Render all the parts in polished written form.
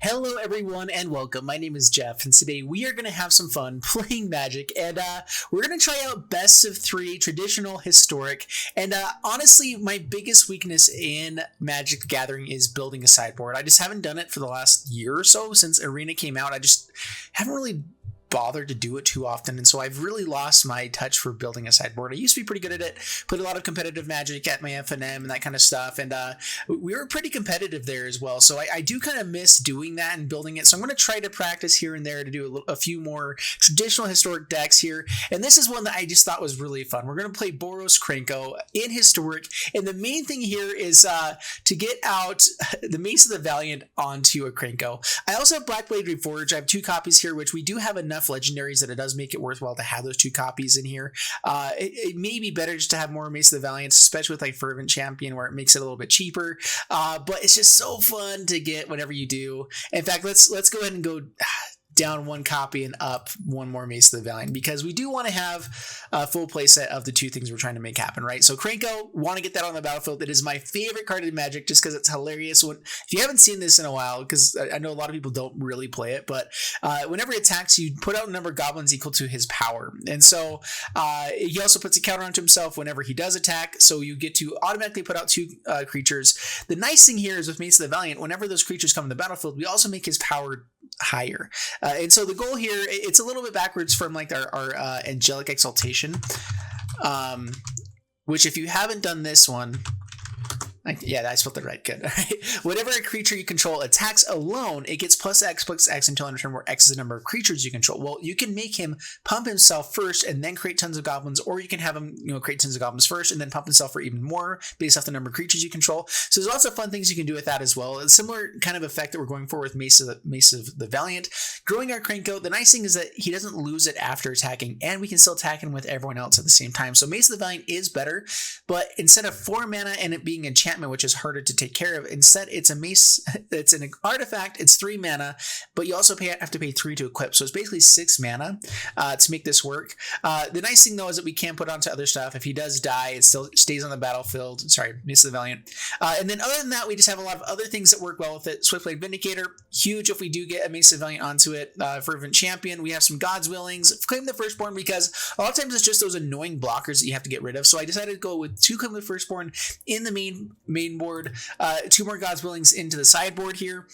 Hello everyone and welcome. My name is Jeff and today we are going to have some fun playing Magic and we're going to try out best of 3 traditional historic and honestly my biggest weakness in Magic the Gathering is building a sideboard. I just haven't done it for the last year or so since Arena came out. I just haven't really bothered to do it too often, and so I've really lost my touch for building a sideboard. I used to be pretty good at it, played a lot of competitive Magic at my FNM and that kind of stuff, and we were pretty competitive there as well, so I do kind of miss doing that and building it, so I'm going to try to practice here and there to do a few more traditional historic decks here, and this is one that I just thought was really fun. We're going to play Boros Krenko in historic, and the main thing here is to get out the Mace of the Valiant onto a Krenko. I also have Blackblade Reforged. I have 2 copies here, which we do have enough legendaries that it does make it worthwhile to have those 2 copies in here. It may be better just to have more Mace of the Valiant, especially with like Fervent Champion where it makes it a little bit cheaper, but it's just so fun to get whenever you do. In fact, let's go ahead and go down 1 copy and up 1 more Mace of the Valiant, because we do want to have a full playset of the 2 things we're trying to make happen, right? So Krenko, want to get that on the battlefield. It is my favorite card in Magic just because it's hilarious. If you haven't seen this in a while, because I know a lot of people don't really play it, but whenever it attacks, you put out a number of goblins equal to his power. And so he also puts a counter onto himself whenever he does attack, so you get to automatically put out 2 creatures. The nice thing here is with Mace of the Valiant, whenever those creatures come to the battlefield, we also make his power higher, and so the goal here, it's a little bit backwards from like our Angelic Exaltation, which if you haven't done this one, yeah, I spelled it right. Good. All right. Whenever a creature you control attacks alone, it gets +X until end of turn, where X is the number of creatures you control. Well, you can make him pump himself first and then create tons of goblins, or you can have him, create tons of goblins first and then pump himself for even more based off the number of creatures you control. So there's lots of fun things you can do with that as well. A similar kind of effect that we're going for with Mace of the Valiant. Growing our Krenko, the nice thing is that he doesn't lose it after attacking, and we can still attack him with everyone else at the same time. So Mace of the Valiant is better, but instead of 4 mana and it being enchantment, which is harder to take care of, instead it's a mace. It's an artifact. It's 3 mana, but you also have to pay 3 to equip. So it's basically 6 mana to make this work. The nice thing though is that we can put onto other stuff. If he does die, it still stays on the battlefield. Sorry, Mace of the Valiant. And then other than that, we just have a lot of other things that work well with it. Swiftblade Vindicator, huge if we do get a Mace of the Valiant onto it. Fervent Champion. We have some God's Willings. Claim the Firstborn, because a lot of times it's just those annoying blockers that you have to get rid of. So I decided to go with 2 Claim the Firstborn in the main board, 2 more God's Willings into the sideboard here.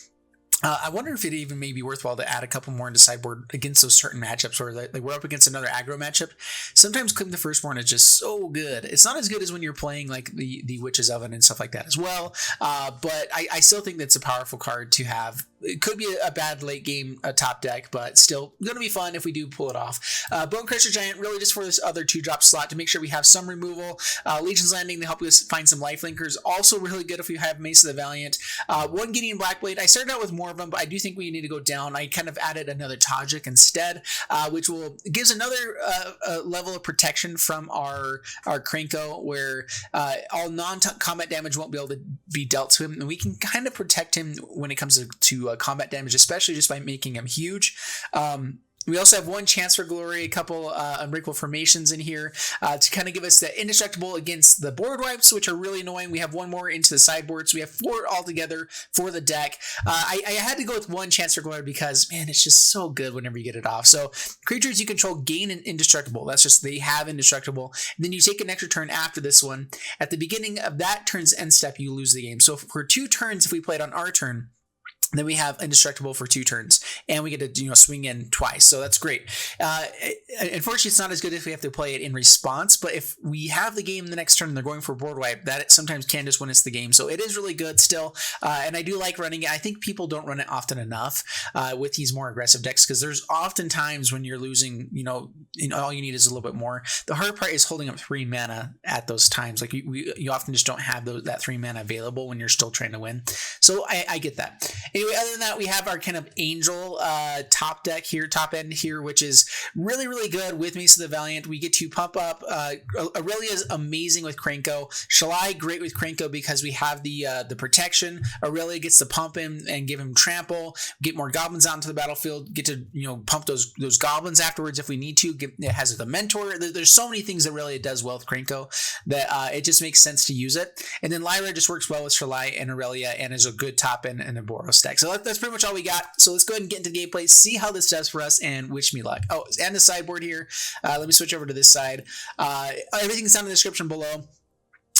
I wonder if it even may be worthwhile to add a couple more into sideboard against those certain matchups where like we're up against another aggro matchup. Sometimes Claim the Firstborn is just so good. It's not as good as when you're playing like the Witch's Oven and stuff like that as well. But I still think that's a powerful card to have. It could be a bad late game top deck, but still going to be fun if we do pull it off. Bone Crusher Giant, really just for this other 2-drop slot to make sure we have some removal. Legion's Landing to help us find some lifelinkers. Also really good if we have Mace of the Valiant. 1 Gideon Blackblade. I started out with more of them, but I do think we need to go down. I kind of added another Tajik instead, which gives another level of protection from our Krenko, where all non-combat damage won't be able to be dealt to him, and we can kind of protect him when it comes to combat damage, especially just by making him huge. We also have 1 Chance for Glory, a couple Unbreakable Formations in here to kind of give us the indestructible against the board wipes, which are really annoying. We have 1 more into the sideboard, so we have 4 altogether for the deck. I had to go with 1 Chance for Glory because, man, it's just so good whenever you get it off. So creatures you control gain an indestructible. That's just, they have indestructible. And then you take an extra turn after this one. At the beginning of that turn's end step, you lose the game. So for 2 turns, if we played on our turn, then we have indestructible for 2 turns, and we get to swing in twice, so that's great. Unfortunately, it's not as good if we have to play it in response, but if we have the game the next turn and they're going for board wipe, that sometimes can just win us the game. So it is really good still, and I do like running it. I think people don't run it often enough with these more aggressive decks, because there's often times when you're losing, all you need is a little bit more. The hard part is holding up 3 mana at those times. Like you often just don't have that 3 mana available when you're still trying to win. So I get that. Anyway, other than that, we have our kind of Angel top end here, which is really, really good with Mace of the Valiant. We get to pump up. Aurelia is amazing with Krenko. Shalai, great with Krenko because we have the protection. Aurelia gets to pump him and give him trample, get more goblins out into the battlefield, get to pump those goblins afterwards if we need to. It has the mentor. There's so many things that Aurelia does well with Krenko that it just makes sense to use it. And then Lyra just works well with Shalai and Aurelia and is a good top end in a Boros deck. deck. So that's pretty much all we got. So let's go ahead and get into the gameplay, see how this does for us, and wish me luck. Oh, and the sideboard here. Let me switch over to this side. Everything's down in the description below.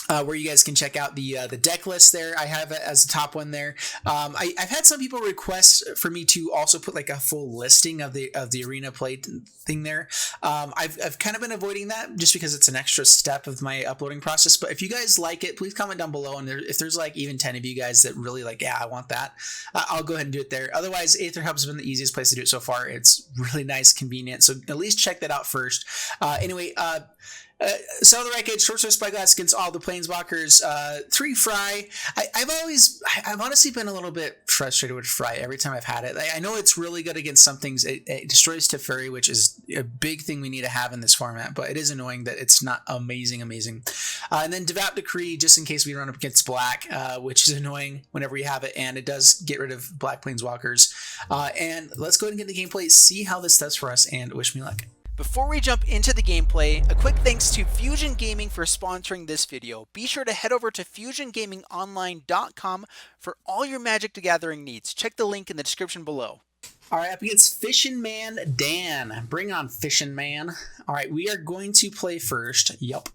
Where you guys can check out the deck list there. I have it as the top one there. I've had some people request for me to also put like a full listing of the arena play thing there. I've kind of been avoiding that just because it's an extra step of my uploading process. But if you guys like it, please comment down below. And if there's like even 10 of you guys that really like, yeah, I want that, I'll go ahead and do it there. Otherwise, Aether Hub has been the easiest place to do it so far. It's really nice, convenient. So at least check that out first. Anyway, Sell the Wreckage, Short Sword Spyglass against all the Planeswalkers, 3 Fry. I've honestly been a little bit frustrated with Fry every time I've had it. I know it's really good against some things. It destroys Teferi, which is a big thing we need to have in this format, but it is annoying that it's not amazing. And then Devout Decree, just in case we run up against Black, which is annoying whenever you have it, and it does get rid of Black Planeswalkers. And let's go ahead and get the gameplay, see how this does for us, and wish me luck. Before we jump into the gameplay, a quick thanks to Fusion Gaming for sponsoring this video. Be sure to head over to fusiongamingonline.com for all your Magic the Gathering needs. Check the link in the description below. All right, up against Fishin' Man Dan. Bring on Fishin' Man. All right, we are going to play first. Yup.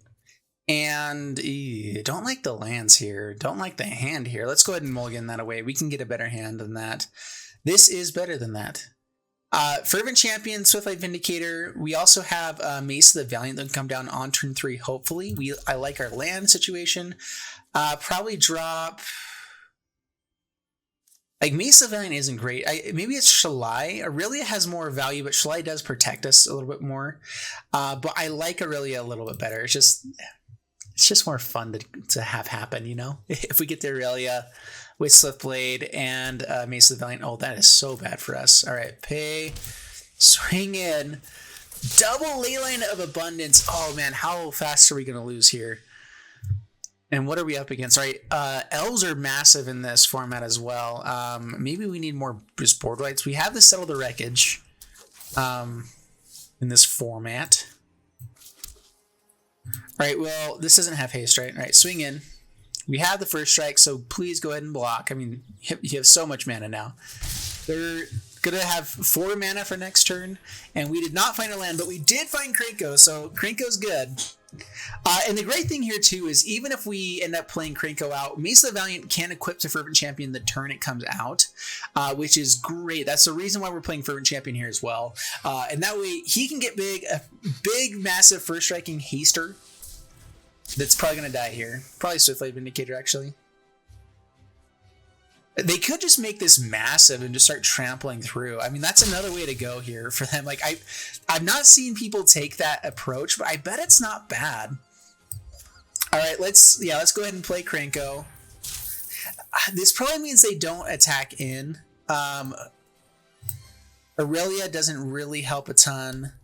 And don't like the lands here. Don't like the hand here. Let's go ahead and mulligan that away. We can get a better hand than that. This is better than that. Fervent Champion, Swiftlight Vindicator. We also have Mace of the Valiant that can come down on turn 3, hopefully. I like our land situation. Probably drop... Like, Mace of the Valiant isn't great. Maybe it's Shalai. Aurelia has more value, but Shalai does protect us a little bit more. But I like Aurelia a little bit better. It's just more fun to have happen, you know? If we get the Aurelia with Swiftblade and Mace of the Valiant. Oh, that is so bad for us. All right, pay, swing in. Double Leyline of Abundance. Oh, man, how fast are we going to lose here? And what are we up against? All right, elves are massive in this format as well. Maybe we need more just board rights. We have to Settle the Wreckage in this format. All right, well, this doesn't have haste, right? All right, swing in. We have the first strike, so please go ahead and block. I mean, you have so much mana now. They're going to have 4 mana for next turn, and we did not find a land, but we did find Krenko, so Krenko's good. And the great thing here, too, is even if we end up playing Krenko out, Mace of the Valiant can equip to Fervent Champion the turn it comes out, which is great. That's the reason why we're playing Fervent Champion here as well. And that way, he can get a big, massive first striking haster. That's probably going to die here. Probably Swiftlight Vindicator, actually. They could just make this massive and just start trampling through. I mean, that's another way to go here for them. Like, I've not seen people take that approach, but I bet it's not bad. All right, let's go ahead and play Krenko. This probably means they don't attack in. Aurelia doesn't really help a ton.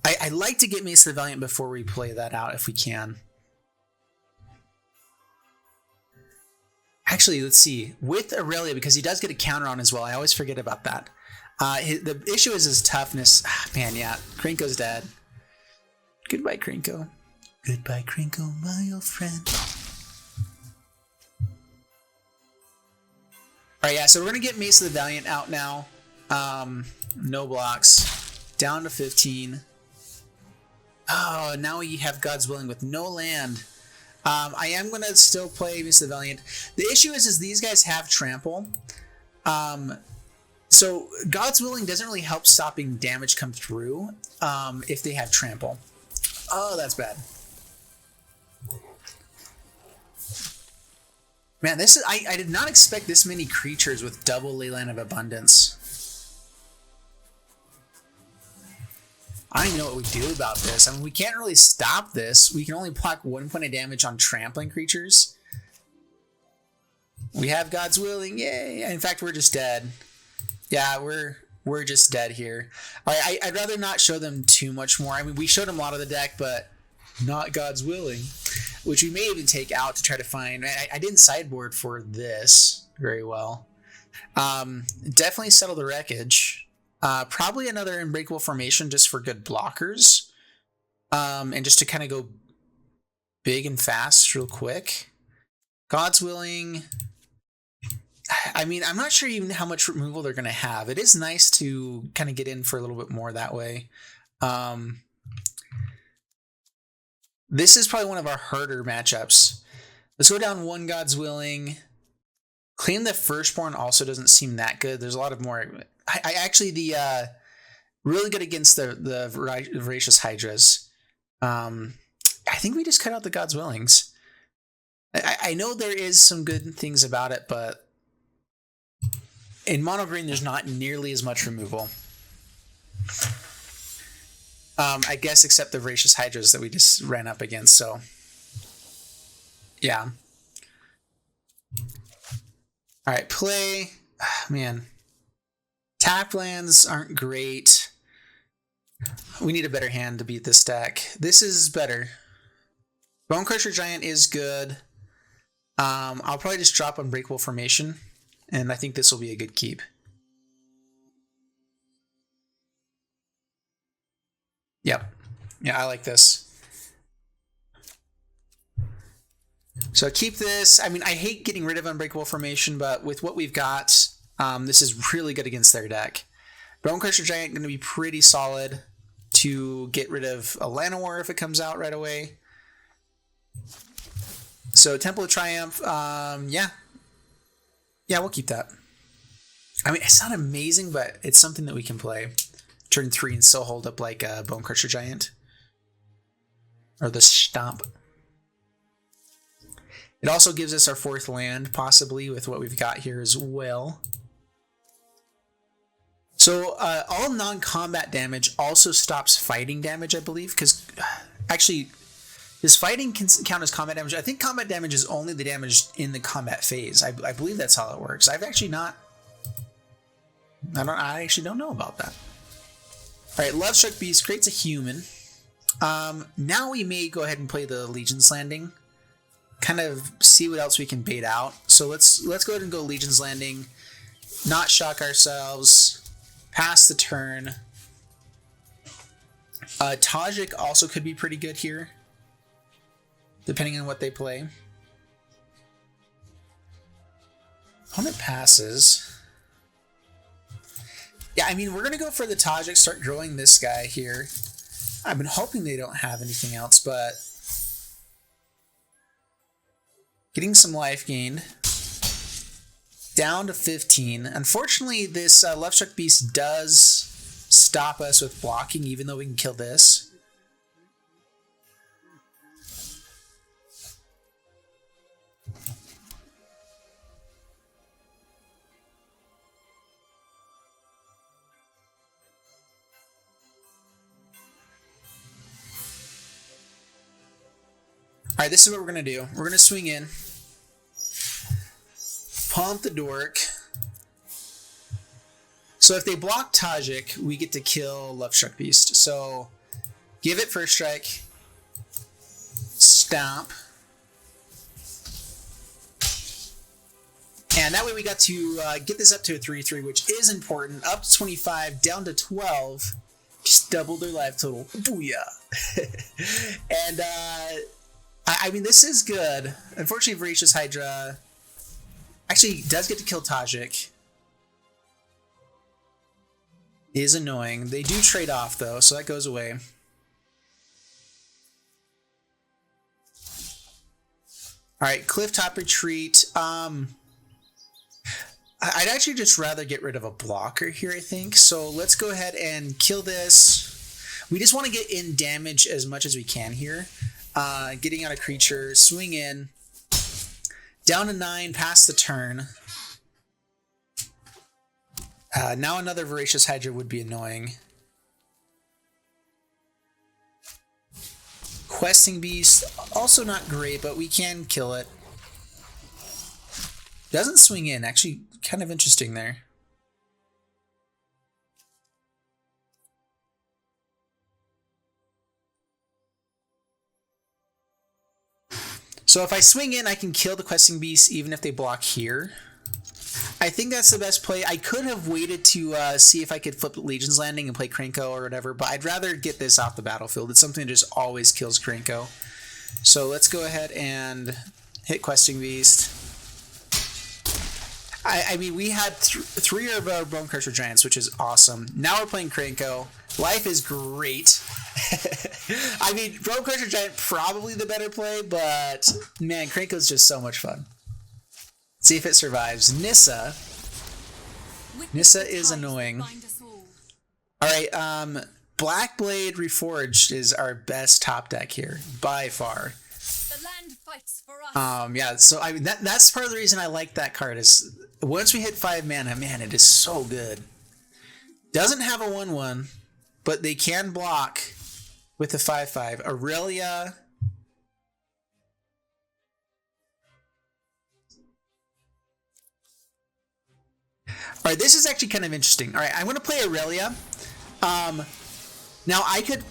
I like to get Mace of the Valiant before we play that out if we can. Actually, let's see. With Aurelia, because he does get a counter on as well. I always forget about that. The issue is his toughness. Man, yeah. Krenko's dead. Goodbye, Krenko. Goodbye, Krenko, my old friend. Alright, yeah, so we're going to get Mace of the Valiant out now. No blocks. Down to 15. Oh, now we have God's Willing with no land. I am going to still play Mace of the Valiant. The issue is these guys have Trample. So God's Willing doesn't really help stopping damage come through if they have Trample. Oh, that's bad. Man, this is I did not expect this many creatures with double Leyline of Abundance. I don't even know what we do about this. I mean, we can't really stop this. We can only block 1 point of damage on trampling creatures. We have God's Willing. Yay! In fact, we're just dead. Yeah, we're just dead here. All right, I'd rather not show them too much more. I mean, we showed them a lot of the deck, but not God's Willing, which we may even take out to try to find. I didn't sideboard for this very well. Definitely Settle the Wreckage. Probably another Unbreakable Formation just for good blockers. And just to kind of go big and fast real quick. God's Willing. I mean, I'm not sure even how much removal they're going to have. It is nice to kind of get in for a little bit more that way. This is probably one of our harder matchups. Let's go down one God's Willing. Claim the Firstborn also doesn't seem that good. There's a lot of more. I actually, really good against the Voracious Hydras. I think we just cut out the God's Willings. I know there is some good things about it, but in mono green, there's not nearly as much removal. I guess except the Voracious Hydras that we just ran up against, so yeah. Alright, play. Man. Tap lands aren't great. We need a better hand to beat this deck. This is better. Bonecrusher Giant is good. I'll probably just drop Unbreakable Formation, and I think this will be a good keep. Yep. Yeah, I like this. So keep this. I mean, I hate getting rid of Unbreakable Formation, but with what we've got, this is really good against their deck. Bonecrusher Giant going to be pretty solid to get rid of a Llanowar if it comes out right away. So Temple of Triumph, yeah. Yeah, we'll keep that. I mean, it's not amazing, but it's something that we can play. Turn 3 and still hold up like a Bonecrusher Giant. Or the Stomp. It also gives us our 4th land, possibly, with what we've got here as well. So all non-combat damage also stops fighting damage, I believe, because actually, does fighting count as combat damage? I think combat damage is only the damage in the combat phase. I believe that's how it works. I've actually not... I actually don't know about that. Alright, Lovestruck Beast creates a human. Now we may go ahead and play the Legion's Landing. Kind of see what else we can bait out. So let's go ahead and go Legion's Landing. Not shock ourselves. Pass the turn. Tajik also could be pretty good here, depending on what they play. Opponent passes. Yeah, I mean, we're going to go for the Tajik, start growing this guy here. I've been hoping they don't have anything else, but getting some life gained. Down to 15. Unfortunately, this Lovestruck Beast does stop us with blocking, even though we can kill this. Alright, this is what we're going to do. We're going to swing in. Pump the Dork. So if they block Tajik, we get to kill Lovestruck Beast. So give it first strike. Stomp. And that way we got to get this up to a 3-3, which is important. Up to 25, down to 12. Just double their life total. Booyah. And I mean, this is good. Unfortunately, Voracious Hydra actually does get to kill Tajik. Is annoying. They do trade off, though, so that goes away. Alright, Clifftop Retreat. I'd actually just rather get rid of a blocker here, I think. So let's go ahead and kill this. We just want to get in damage as much as we can here. Getting out a creature, swing in. Down to 9, pass the turn. Now another Voracious Hydra would be annoying. Questing Beast, also not great, but we can kill it. Doesn't swing in, actually kind of interesting there. So if I swing in, I can kill the Questing Beast even if they block here. I think that's the best play. I could have waited to see if I could flip Legion's Landing and play Krenko or whatever, but I'd rather get this off the battlefield. It's something that just always kills Krenko. So let's go ahead and hit Questing Beast. I mean, we had three of our Bone Crusher Giants, which is awesome. Now we're playing Krenko. Life is great. I mean, Bone Crusher Giant probably the better play, but man, Krenko's just so much fun. See if it survives. Nissa. Nissa is annoying. All right, Blackblade Reforged is our best top deck here by far. The land fights for us. Yeah, so I mean that's part of the reason I like that card is once we hit 5 mana, man, it is so good. Doesn't have a 1/1, but they can block with the 5/5. Aurelia. All right, this is actually kind of interesting. All right, I'm going to play Aurelia. Now I could,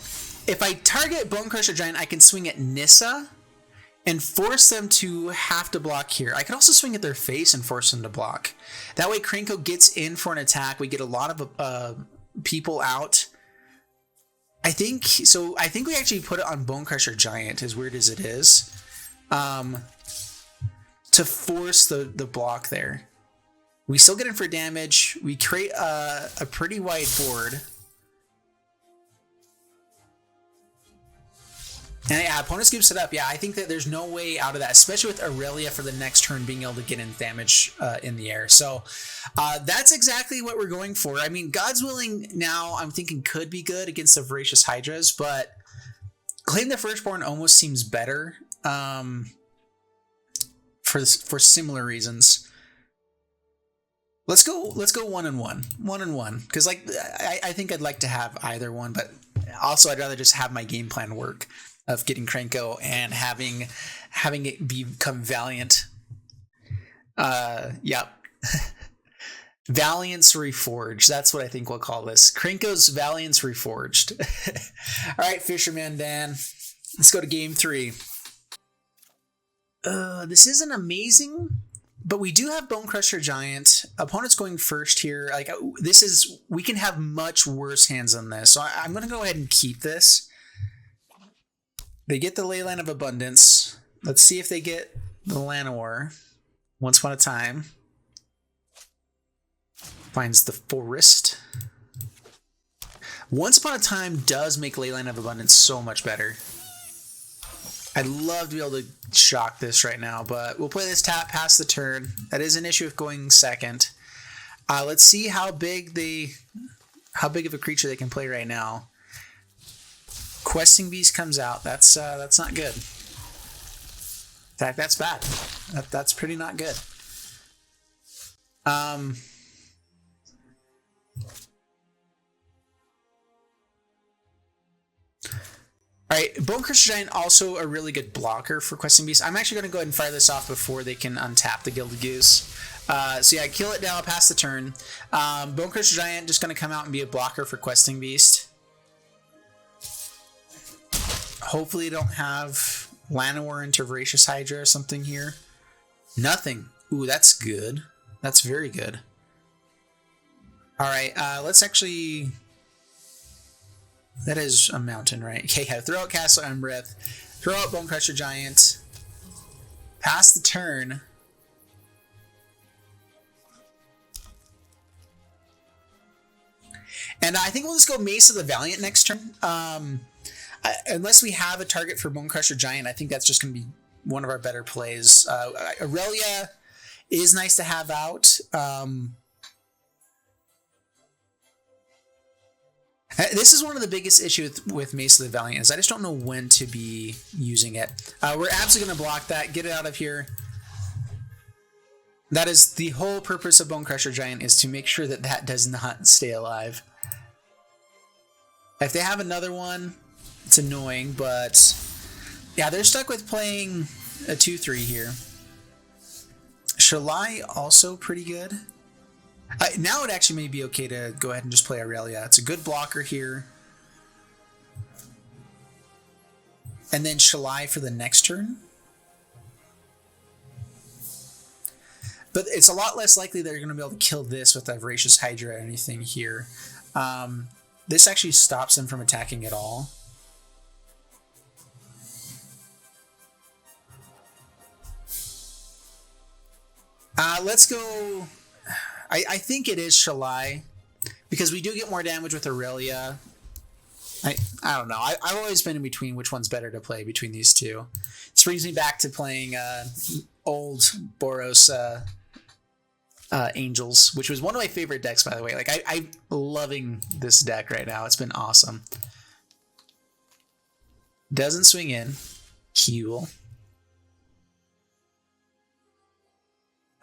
if I target Bone Crusher Giant, I can swing at Nissa and force them to have to block here. I could also swing at their face and force them to block. That way Krenko gets in for an attack. We get a lot of people out. I think we actually put it on Bone Crusher Giant, as weird as it is, to force the block there. We still get in for damage. We create a pretty wide board. And yeah, opponent scoops it up. Yeah, I think that there's no way out of that, especially with Aurelia for the next turn being able to get in damage in the air. So that's exactly what we're going for. I mean, God's Willing now I'm thinking could be good against the Voracious Hydras, but Claim the Firstborn almost seems better for similar reasons. Let's go 1-1, 1-1, because like I think I'd like to have either one, but also I'd rather just have my game plan work of getting Krenko and having it become Valiant. Yep. Valiant's Reforged. That's what I think we'll call this. Krenko's Valiant's Reforged. All right, Fisherman Dan. Let's go to game 3. This isn't amazing, but we do have Bone Crusher Giant. Opponent's going first here. Like we can have much worse hands than this. So I'm going to go ahead and keep this. They get the Leyline of Abundance. Let's see if they get the Llanowar. Once Upon a Time. Finds the Forest. Once Upon a Time does make Leyline of Abundance so much better. I'd love to be able to shock this right now, but we'll play this tap past the turn. That is an issue of going second. Let's see how big of a creature they can play right now. Questing Beast comes out. That's not good. In fact, that's bad. That's pretty not good. All right, Bone Crusher Giant also a really good blocker for Questing Beast. I'm actually going to go ahead and fire this off before they can untap the Gilded Goose. So yeah, kill it down past the turn. Bone Crusher Giant just going to come out and be a blocker for Questing Beast. Hopefully they don't have Llanowar into Voracious Hydra or something here. Nothing. Ooh, that's good. That's very good. All right, let's actually... That is a mountain, right? Okay, yeah, throw out Castle Embereth. Throw out Bone Crusher Giant. Pass the turn. And I think we'll just go Mace of the Valiant next turn. Unless we have a target for Bone Crusher Giant, I think that's just going to be one of our better plays. Aurelia is nice to have out. This is one of the biggest issues with Mace of the Valiant is I just don't know when to be using it. We're absolutely going to block that. Get it out of here. That is the whole purpose of Bone Crusher Giant, is to make sure that that does not stay alive. If they have another one, it's annoying, but yeah, they're stuck with playing a 2/3 here. Shalai also pretty good. Now it actually may be okay to go ahead and just play Aurelia. It's a good blocker here. And then Shalai for the next turn. But it's a lot less likely they're going to be able to kill this with a Voracious Hydra or anything here. This actually stops them from attacking at all. Let's go I think it is Shalai, because we do get more damage with Aurelia. I don't know. I've always been in between which one's better to play between these two. This brings me back to playing old Boros Angels, which was one of my favorite decks, by the way. Like, I'm loving this deck right now. It's been awesome. Doesn't swing in. Cool.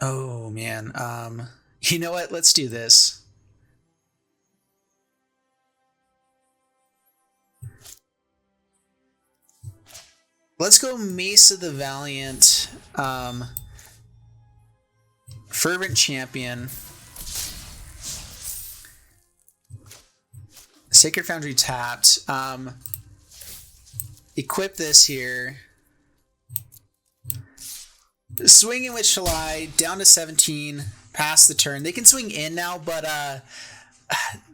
Oh, man. You know what? Let's do this. Let's go Mesa the Valiant, Fervent Champion, Sacred Foundry tapped, equip this here, swinging with Shalai, down to 17, pass the turn. They can swing in now, but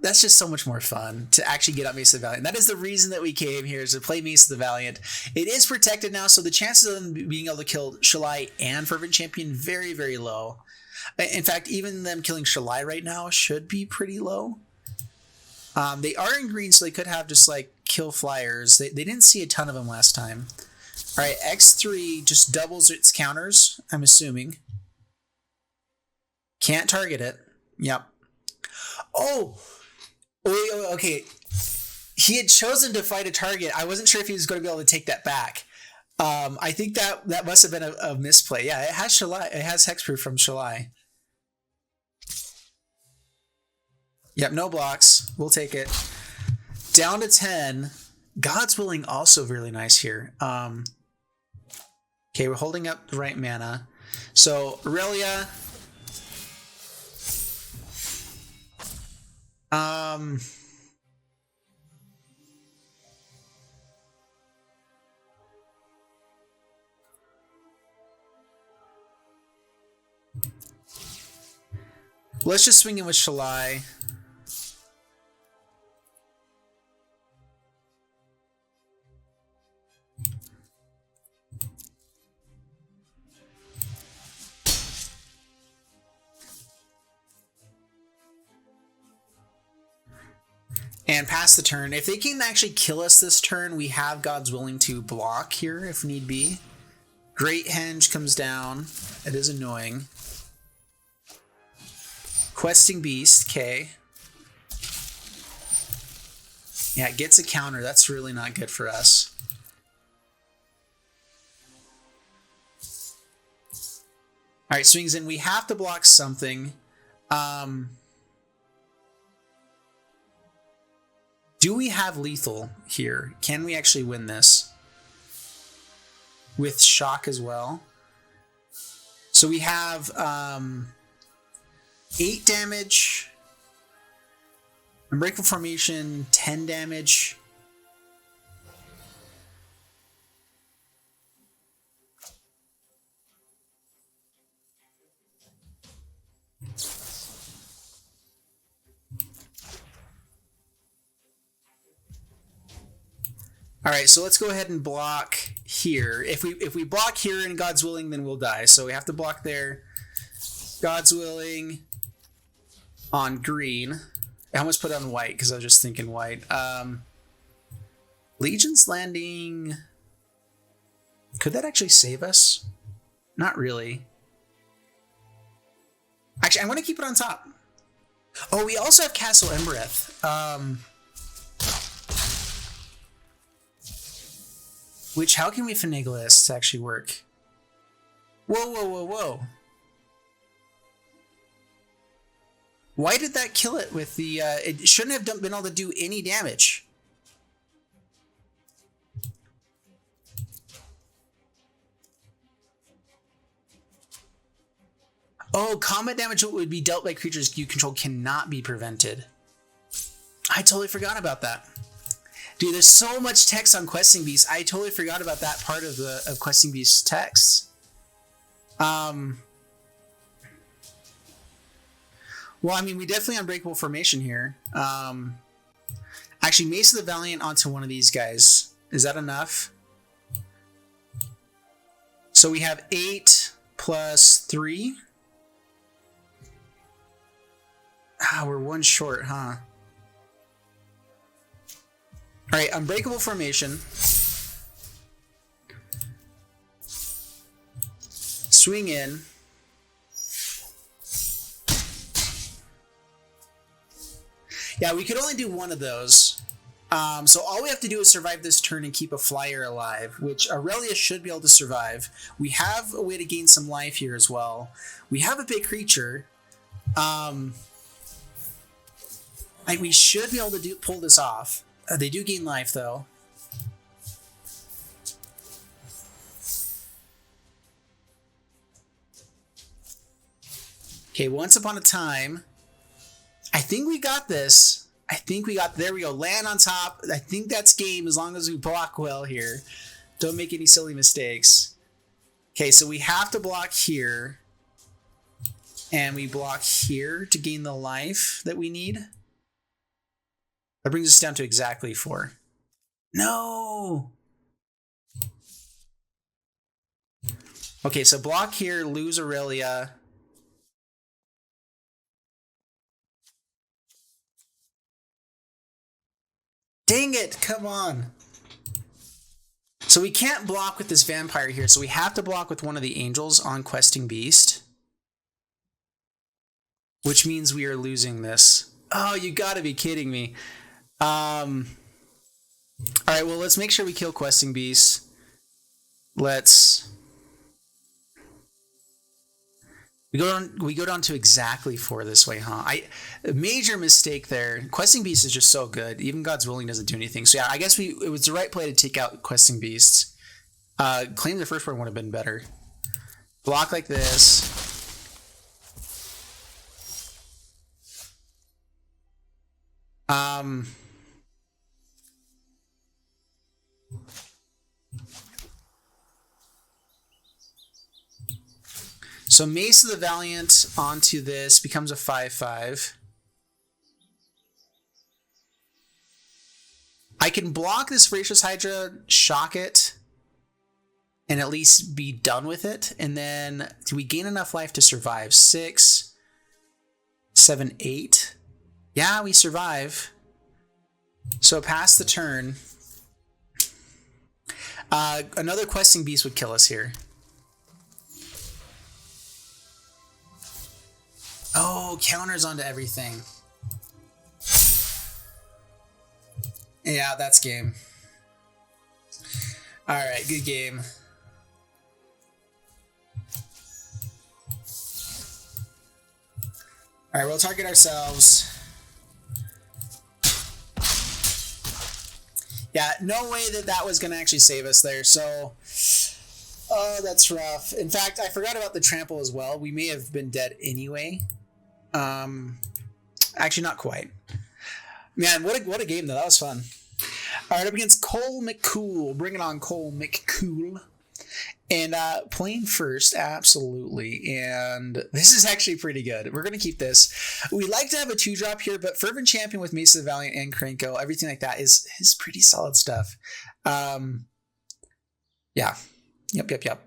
that's just so much more fun to actually get up Mesa the Valiant. And that is the reason that we came here, is to play Mesa the Valiant. It is protected now, so the chances of them being able to kill Shalai and Fervent Champion very, very low. In fact, even them killing Shalai right now should be pretty low. They are in green, so they could have just like kill flyers. They didn't see a ton of them last time. All right, X3 just doubles its counters, I'm assuming. Can't target it. Yep. Oh, okay. He had chosen to fight a target. I wasn't sure if he was going to be able to take that back. I think that must have been a misplay. Yeah, it has Shalai. It has hexproof from Shalai. Yep, no blocks. We'll take it. Down to 10. God's Willing also really nice here. Okay, we're holding up the right mana. So Aurelia. Let's just swing in with Shalai. And pass the turn. If they can actually kill us this turn, we have God's Willing to block here if need be. Great Henge comes down. It is annoying. Questing Beast, okay. Yeah, it gets a counter. That's really not good for us. Alright, swings in. We have to block something. Do we have lethal here? Can we actually win this? With shock as well. So we have 8 damage. Unbreakable Formation, 10 damage. All right, so let's go ahead and block here. If we block here in God's Willing, then we'll die. So we have to block there. God's Willing on green. I almost put it on white because I was just thinking white. Legion's Landing. Could that actually save us? Not really. Actually, I'm going to keep it on top. Oh, we also have Castle Embereth. Which, how can we finagle this to actually work? Whoa, whoa, whoa, whoa. Why did that kill it with the... it shouldn't have been able to do any damage. Oh, combat damage that would be dealt by creatures you control cannot be prevented. I totally forgot about that. Dude, there's so much text on Questing Beasts. I totally forgot about that part of Questing Beasts text. Well, I mean, we definitely Unbreakable Formation here. Actually, Mesa the Valiant onto one of these guys. Is that enough? So we have 8 plus 3. Wow, we're one short, huh? Alright, Unbreakable Formation. Swing in. Yeah, we could only do one of those. So all we have to do is survive this turn and keep a flyer alive, which Aurelia should be able to survive. We have a way to gain some life here as well. We have a big creature. We should be able to pull this off. They do gain life, though. Okay, Once Upon a Time. I think we got this. There we go. Land on top. I think that's game as long as we block well here. Don't make any silly mistakes. Okay, so we have to block here. And we block here to gain the life that we need. That brings us down to exactly 4. No! Okay, so block here, lose Aurelia. Dang it, come on. So we can't block with this vampire here, so we have to block with one of the angels on Questing Beast. Which means we are losing this. Oh, you gotta be kidding me. Alright, well, let's make sure we kill Questing Beast. We go down to exactly 4 this way, huh? A major mistake there. Questing Beast is just so good. Even God's Willing doesn't do anything. So yeah, I guess it was the right play to take out Questing Beasts. Claim the first one would have been better. Block like this. So Mace of the Valiant onto this becomes a 5/5. I can block this Voracious Hydra, shock it, and at least be done with it. And then do we gain enough life to survive? 6, 7, 8. Yeah, we survive. So past the turn. Another Questing Beast would kill us here. Oh, counters onto everything. Yeah, that's game. Alright, good game. Alright, we'll target ourselves. Yeah, no way that was going to actually save us there, so... Oh, that's rough. In fact, I forgot about the trample as well. We may have been dead anyway. Actually, not quite. Man, what a game, though. That was fun. All right, up against Cole McCool. Bring it on, Cole McCool. And playing first, absolutely. And this is actually pretty good. We're going to keep this. We like to have a 2-drop here, but Fervent Champion with Mesa the Valiant and Krenko, everything like that is pretty solid stuff. Yeah. Yep.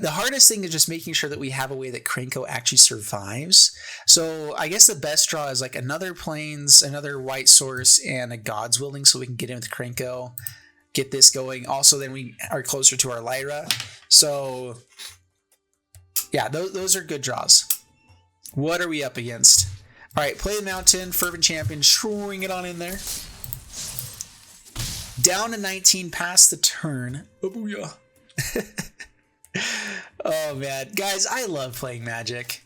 The hardest thing is just making sure that we have a way that Krenko actually survives. So I guess the best draw is like another Plains, another White Source, and a God's Willing, so we can get in with Krenko, get this going. Also, then we are closer to our Lyra. So yeah, those are good draws. What are we up against? All right, play the Mountain, Fervent Champion, throwing it on in there. Down to 19 past the turn. Oh, booyah. Oh, man. Guys, I love playing Magic.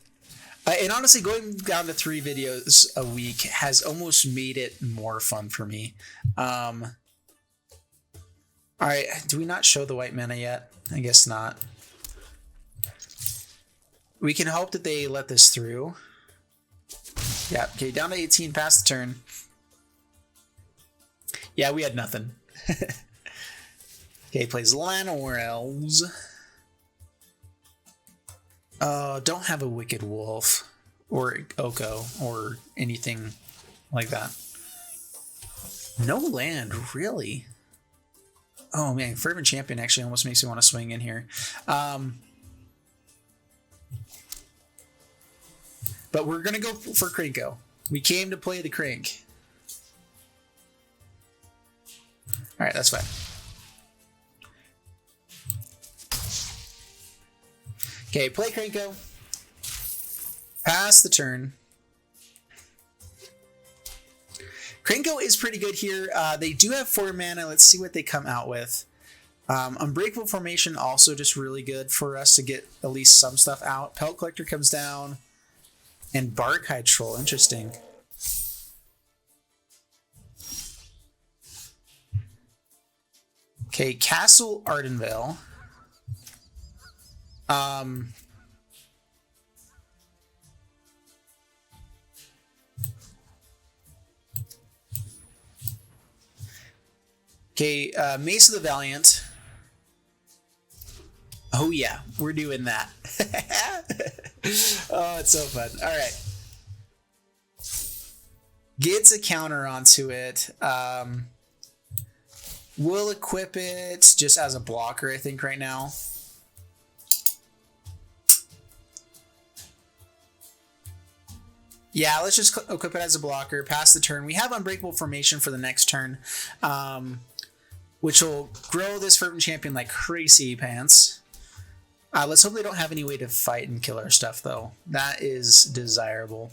And honestly, going down to 3 videos a week has almost made it more fun for me. All right, do we not show the white mana yet? I guess not. We can hope that they let this through. Yeah, okay, down to 18 past the turn. Yeah, we had nothing. Okay, plays Lanorels. Don't have a Wicked Wolf or Oko or anything like that. No land, really? Oh man, Fervent Champion actually almost makes me want to swing in here. But we're going to go for Krenko. We came to play the Crank. Alright, that's fine. Okay, play Krenko. Pass the turn. Krenko is pretty good here. They do have 4 mana. Let's see what they come out with. Unbreakable Formation also just really good for us to get at least some stuff out. Pelt Collector comes down. And Barkhide Troll, interesting. Okay, Castle Ardenvale. Okay, Mace of the Valiant. Oh yeah, we're doing that. Oh, it's so fun. All right. Gets a counter onto it. We'll equip it just as a blocker, I think, right now. Yeah, let's just equip it as a blocker, pass the turn. We have Unbreakable Formation for the next turn, which will grow this Fervent Champion like crazy pants. Let's hope they don't have any way to fight and kill our stuff, though. That is desirable.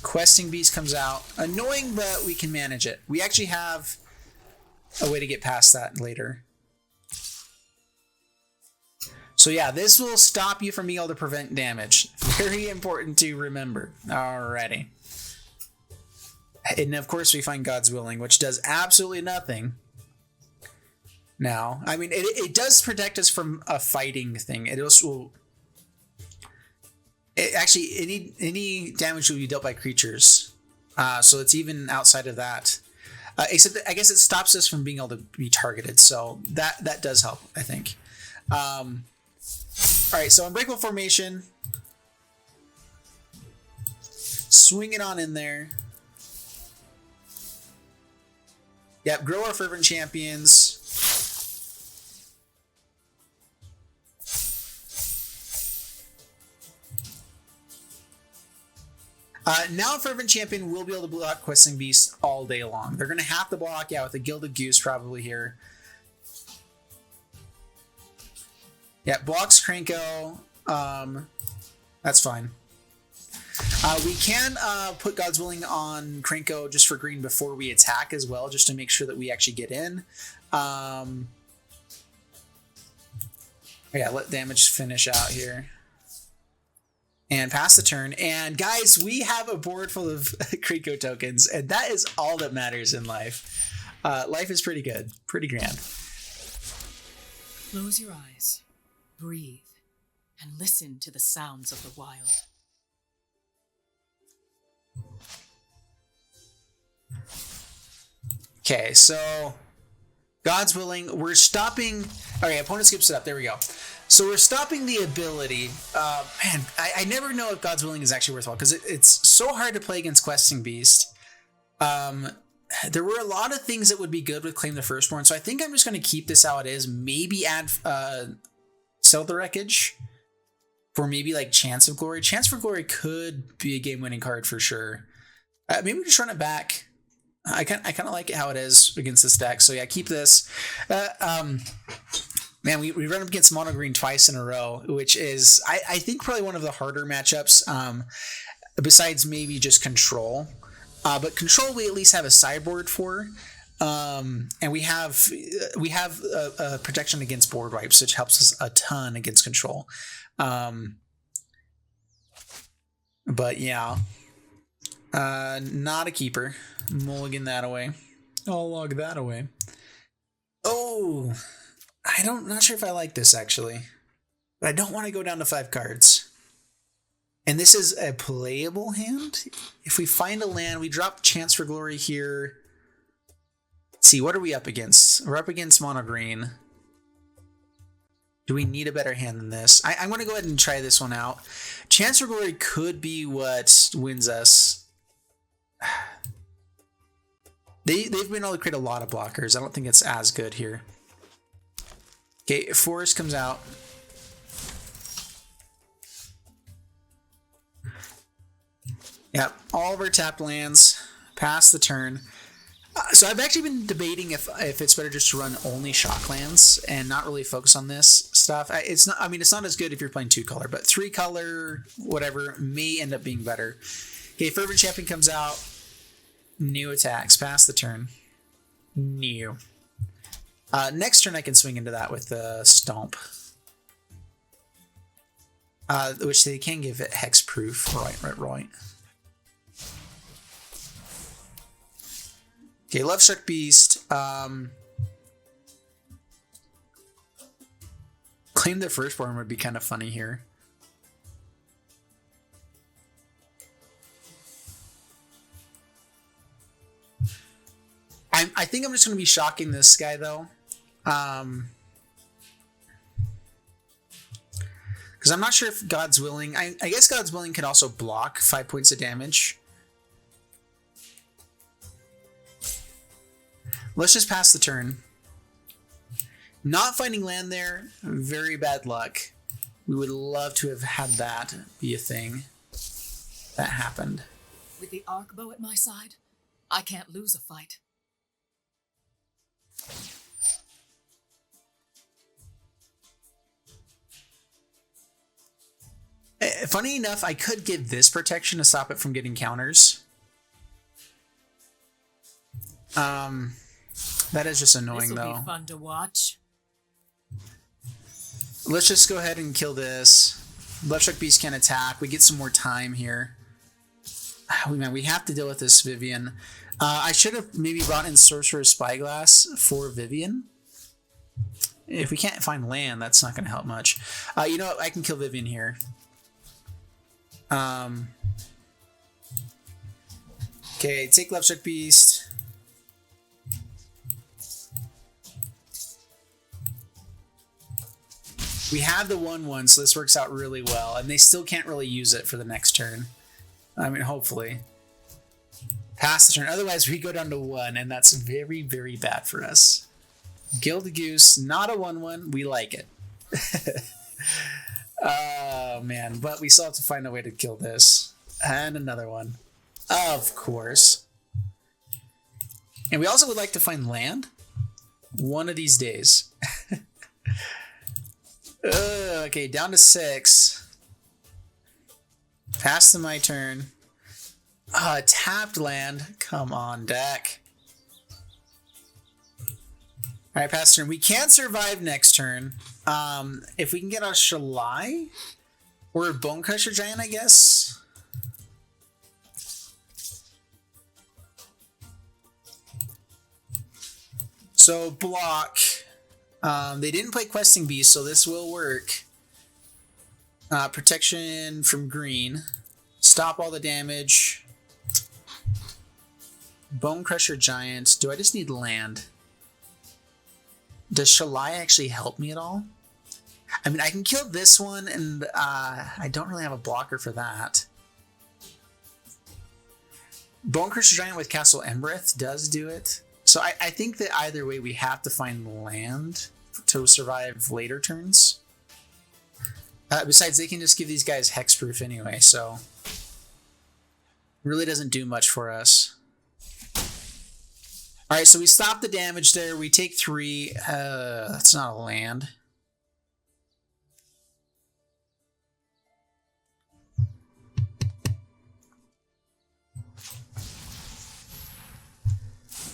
Questing Beast comes out. Annoying, but we can manage it. We actually have a way to get past that later. So yeah, this will stop you from being able to prevent damage. Very important to remember. Alrighty. And of course we find God's Willing, which does absolutely nothing. Now, I mean, it does protect us from a fighting thing. It also will... actually, any damage will be dealt by creatures. So it's even outside of that. Except that I guess it stops us from being able to be targeted. So that does help, I think. Alright, so Unbreakable Formation. Swing it on in there. Yep, grow our Fervent Champions. Now Fervent Champion will be able to block Questing Beast all day long. They're going to have to block, yeah, with a Gilded Goose probably here. Yeah, blocks Krenko. That's fine. We can put God's Willing on Krenko just for green before we attack as well, just to make sure that we actually get in. Yeah, let damage finish out here. And pass the turn. And guys, we have a board full of Krenko tokens, and that is all that matters in life. Life is pretty good, pretty grand. Close your eyes, breathe, and listen to the sounds of the wild. Okay, so God's Willing, we're stopping. Okay, opponent skips it up. There we go. So we're stopping the ability. Man, I never know if God's Willing is actually worthwhile because it's so hard to play against Questing Beast. There were a lot of things that would be good with Claim the Firstborn, so I think I'm just going to keep this how it is. Maybe add Sell the Wreckage for maybe like Chance of Glory. Chance for Glory could be a game-winning card for sure. Maybe we just run it back. I kind of like it how it is against this deck. So yeah, keep this. Man, we run up against Mono Green twice in a row, which is, I think, probably one of the harder matchups, besides maybe just Control. But Control we at least have a sideboard for, and we have a protection against board wipes, which helps us a ton against Control. But yeah, not a keeper. Mulligan that away. I'll log that away. Oh, not sure if I like this actually, but I don't want to go down to 5 cards. And this is a playable hand. If we find a land, we drop Chance for Glory here. Let's see, what are we up against? We're up against Mono Green. Do we need a better hand than this? I'm going to go ahead and try this one out. Chance for Glory could be what wins us. They've been able to create a lot of blockers. I don't think it's as good here. Okay, Forest comes out. Yep, all of our tapped lands pass the turn. So I've actually been debating if it's better just to run only shock lands and not really focus on this stuff. It's not. I mean, it's not as good if you're playing 2-color, but 3-color, whatever, may end up being better. Okay, Fervent Champion comes out. New attacks. Pass the turn. New. Next turn I can swing into that with the Stomp. Which they can give it hexproof. Right. Okay, Love Struck Beast. Claim the Firstborn would be kind of funny here. I think I'm just going to be shocking this guy, though. Because I'm not sure if God's Willing... I guess God's Willing can also block 5 points of damage. Let's just pass the turn. Not finding land there, very bad luck. We would love to have had that be a thing. That happened. With the arc bow at my side, I can't lose a fight. Funny enough, I could give this protection to stop it from getting counters. That is just annoying, This'll though. be fun to watch. Let's just go ahead and kill this. Left Shark Beast can attack. We get some more time here. Oh, man, we have to deal with this Vivian. I should have maybe brought in Sorcerer's Spyglass for Vivian. If we can't find land, that's not going to help much. You know what? I can kill Vivian here. Okay, take Left Shark Beast. We have the 1/1, so this works out really well, and they still can't really use it for the next turn. I mean, hopefully. Pass the turn. Otherwise, we go down to 1, and that's very, very bad for us. Gilded Goose, not a 1/1. We like it. Oh, man. But we still have to find a way to kill this. And another one. Of course. And we also would like to find land one of these days. Okay, down to 6. Pass to my turn. Tapped land. Come on, deck. Alright, pass turn. We can't survive next turn. If we can get a Shalai or a Bone Crusher Giant, I guess. So, block. They didn't play Questing Beast, so this will work. Protection from green. Stop all the damage. Bone Crusher Giant. Do I just need land? Does Shalai actually help me at all? I mean, I can kill this one, and I don't really have a blocker for that. Bone Crusher Giant with Castle Embereth does do it. So I think that either way, we have to find land to survive later turns. Besides, they can just give these guys hexproof anyway, so really doesn't do much for us. All right, so we stop the damage there. We take 3. That's not a land.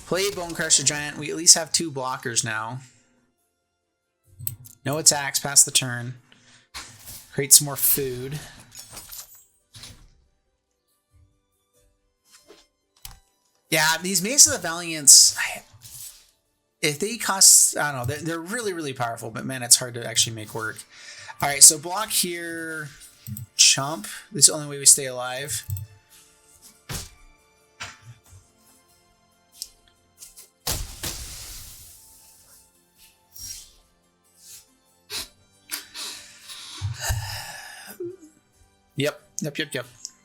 Play Bone Crusher Giant. We at least have 2 blockers now. No attacks past the turn. Create some more food. Yeah, these Mace of the Valiants, if they cost, I don't know, they're really, really powerful, but man, it's hard to actually make work. All right, so block here, chump. This is the only way we stay alive. Yep.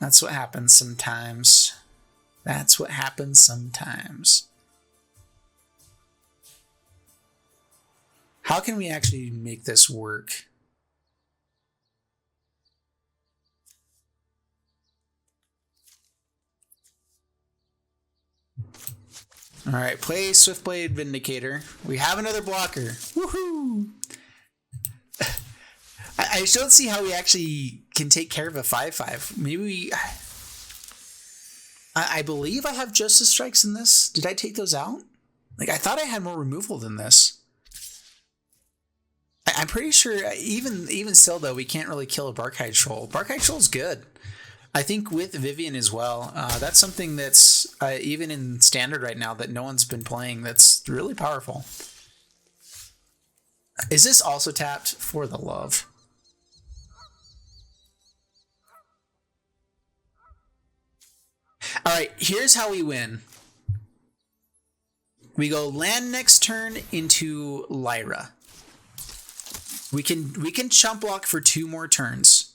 That's what happens sometimes. That's what happens sometimes. How can we actually make this work? All right, play Swiftblade Vindicator. We have another blocker. Woohoo! I just don't see how we actually can take care of a 5/5. Maybe we... I believe I have Justice Strikes in this. Did I take those out? Like, I thought I had more removal than this. I'm pretty sure, even still, though, we can't really kill a Barkhide Troll. Barkhide Troll's good. I think with Vivian as well, that's something that's, even in Standard right now, that no one's been playing, that's really powerful. Is this also tapped? For the love. All right, here's how we win. We go land next turn into Lyra. We can chump block for 2 more turns.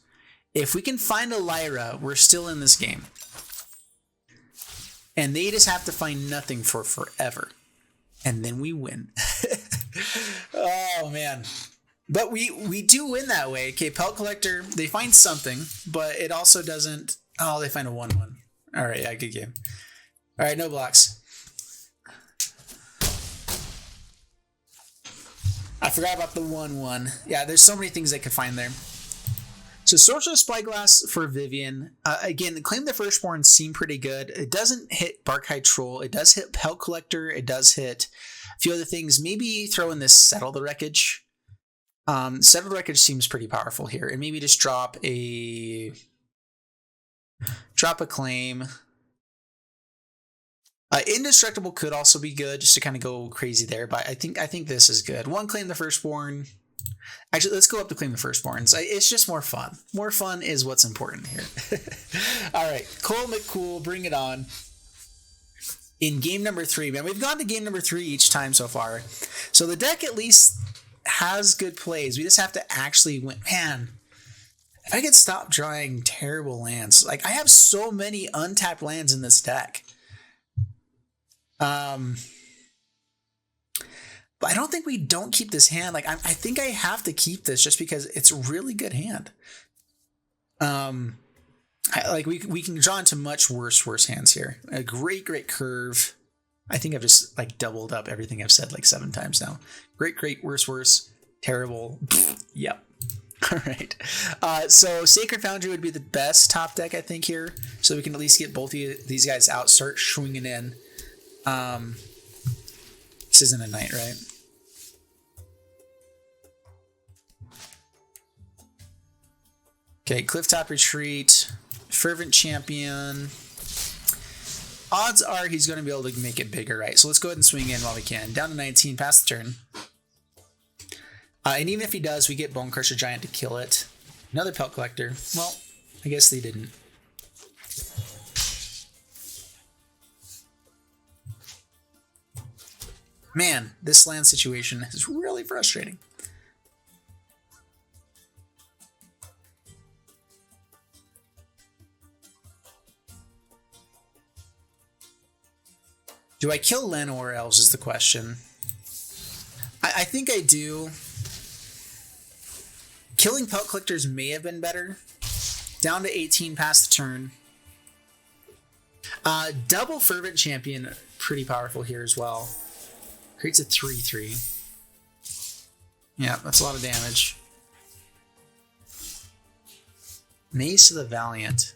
If we can find a Lyra, we're still in this game. And they just have to find nothing for forever. And then we win. Oh, man. But we do win that way. Okay, Pelt Collector, they find something, but it also doesn't... Oh, they find a 1/1. All right, yeah, good game. All right, no blocks. I forgot about the 1/1. Yeah, there's so many things they could find there. So Sorcerer's Spyglass for Vivian. Again, Claim the Firstborn seem pretty good. It doesn't hit Barkhide Troll. It does hit Pelt Collector. It does hit a few other things. Maybe throw in this Settle the Wreckage. Settle the Wreckage seems pretty powerful here. And maybe just drop a claim. Indestructible could also be good, just to kind of go crazy there. But I think this is good. 1 Claim the Firstborn. Actually, let's go up to Claim the Firstborns. It's just more fun. More fun is what's important here. All right, Cole McCool, bring it on. In game number 3, man, we've gone to game number 3 each time so far. So the deck at least has good plays. We just have to actually win. Man, if I could stop drawing terrible lands. Like, I have so many untapped lands in this deck. But I don't think we don't keep this hand. Like, I think I have to keep this just because it's a really good hand. We can draw into much worse hands here. A great curve. I think I've just like doubled up everything I've said like 7 times now. Great, worse, terrible. Yep. All right. So Sacred Foundry would be the best top deck, I think, here. So we can at least get both of these guys out, start swinging in. This isn't a knight, right? Okay, Clifftop Retreat, Fervent Champion. Odds are he's going to be able to make it bigger, right? So let's go ahead and swing in while we can. Down to 19, pass the turn. And even if he does, we get Bone Crusher Giant to kill it. Another Pelt Collector. Well, I guess they didn't. Man, this land situation is really frustrating. Do I kill Len or Elves is the question. I think I do. Killing Pelt Collectors may have been better. Down to 18, past the turn. Double Fervent Champion, pretty powerful here as well. Creates a 3/3. Yeah, that's a lot of damage. Maze to the Valiant.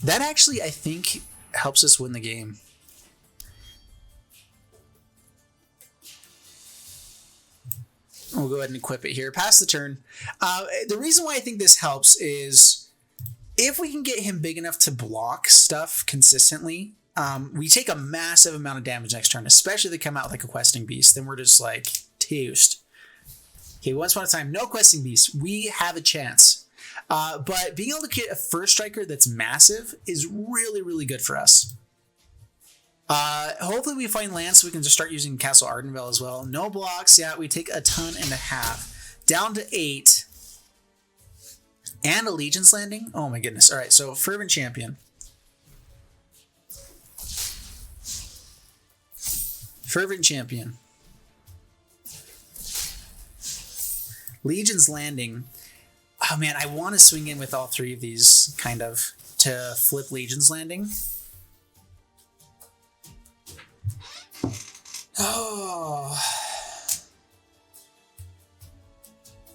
That actually, I think, helps us win the game. We'll go ahead and equip it here. Pass the turn. The reason why I think this helps is if we can get him big enough to block stuff consistently, we take a massive amount of damage next turn, especially if they come out like a Questing Beast. Then we're just like toast. Okay, once upon a time, no Questing Beast. We have a chance. But being able to get a first striker that's massive is really, really good for us. Hopefully we find land so we can just start using Castle Ardenvale as well. No blocks. Yeah, we take a ton and a half. Down to 8. And Allegiance Landing. Oh my goodness. All right, so Fervent Champion. Fervent Champion. Legion's Landing. Oh man, I want to swing in with all 3 of these kind of to flip Legion's Landing. Oh.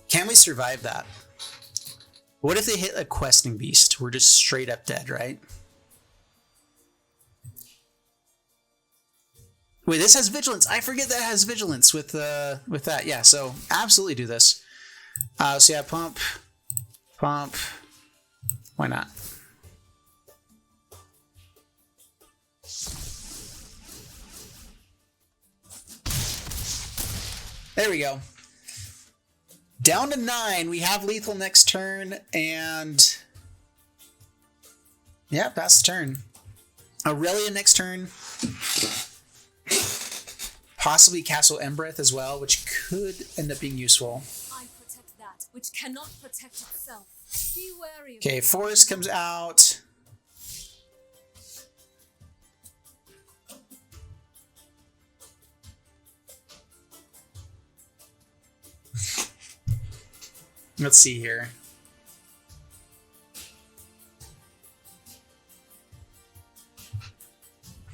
Can we survive that? What if they hit a questing beast? We're just straight up dead, right? Wait, this has vigilance. I forget that has vigilance with that. Yeah, so absolutely do this. So yeah, pump. Why not? There we go. Down to 9. We have lethal next turn, and yeah, pass the turn. Aurelia next turn. Possibly Castle Embereth as well, which could end up being useful. I protect that which cannot protect itself. Be wary of Okay, Forest comes out. Let's see here.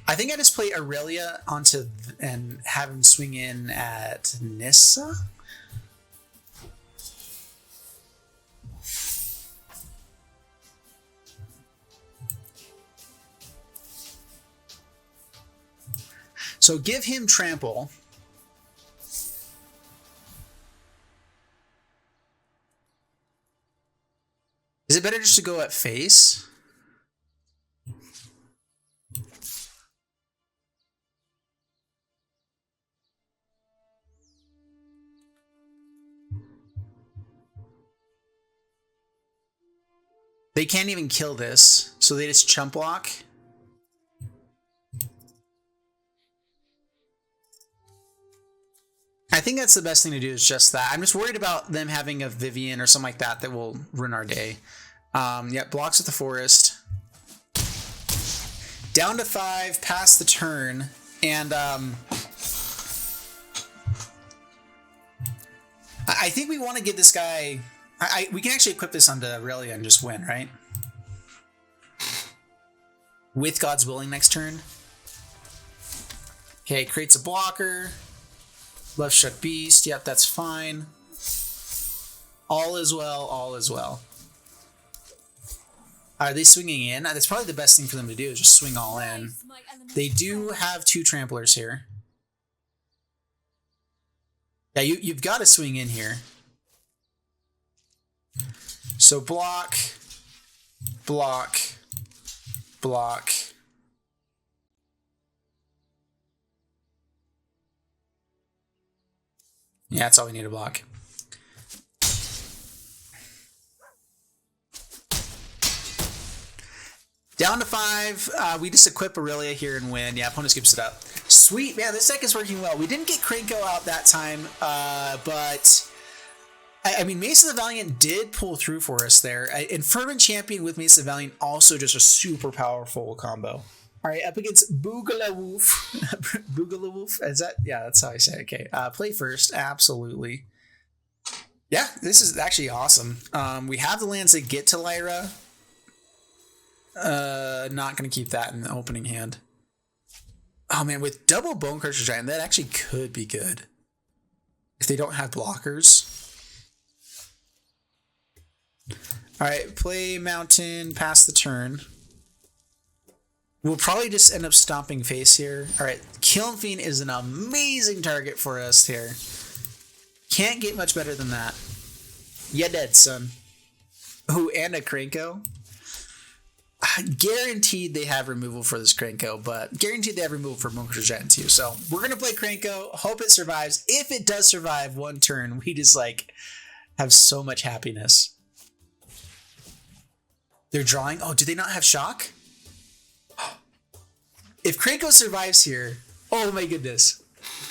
I think I just play Aurelia onto and have him swing in at Nissa. So give him trample. Is it better just to go at face? They can't even kill this, so they just chump block. I think that's the best thing to do is just that. I'm just worried about them having a Vivian or something like that that will ruin our day. Yeah, blocks with the Forest. Down to 5, past the turn, and I think we want to give this guy... we can actually equip this onto Aurelia and just win, right? With God's Willing next turn. Okay, creates a blocker. Left Struck Beast. Yep, that's fine. All is well, all is well. Are they swinging in? That's probably the best thing for them to do is just swing all in. They do have 2 tramplers here. Yeah, you've got to swing in here. So block, block, block. Yeah, that's all we need to block. Down to 5. We just equip Aurelia here and win. Yeah, opponent scoops it up. Sweet, man, this deck is working well. We didn't get Krenko out that time, but... I mean, Mace of the Valiant did pull through for us there. And Fervent Champion with Mace of the Valiant, also just a super powerful combo. All right, up against Boogalawoof. Boogalawoof? Is that? Yeah, that's how I say it. Okay, play first. Absolutely. Yeah, this is actually awesome. We have the lands that get to Lyra. Not going to keep that in the opening hand. Oh, man, with double Bonecrusher Giant, that actually could be good. If they don't have blockers. All right, play Mountain, pass the turn. We'll probably just end up stomping face here. All right, Kiln Fiend is an amazing target for us here. Can't get much better than that. Yeah, dead, son. Oh, and a Krenko. Guaranteed they have removal for this Krenko, but guaranteed they have removal for Bonecrusher Giant too. So we're going to play Krenko, hope it survives. If it does survive one turn, we just like have so much happiness. They're drawing. Oh, do they not have shock? If Krenko survives here, oh my goodness.